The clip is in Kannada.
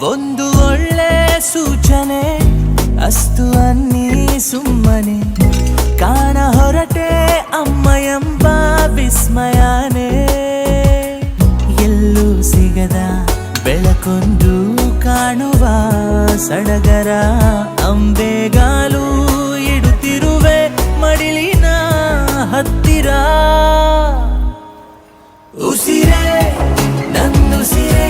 ಒಂದು ಒಳ್ಳೆ ಸೂಚನೆ ಅಸ್ತು ಅನ್ನಿ ಸುಮ್ಮನೆ ಕಾಣ ಹೊರಟೆ ಅಮ್ಮ ಎಂಬ ವಿಸ್ಮಯನೇ. ಎಲ್ಲೂ ಸಿಗದ ಬೆಳಕೊಂದು ಕಾಣುವ ಸಡಗರ ಅಂಬೆಗಾಲು ಇಡುತ್ತಿರುವೆ ಮಡಿಲಿನ ಹತ್ತಿರ. ಉಸಿರೇ ನನ್ನುಸಿರೇ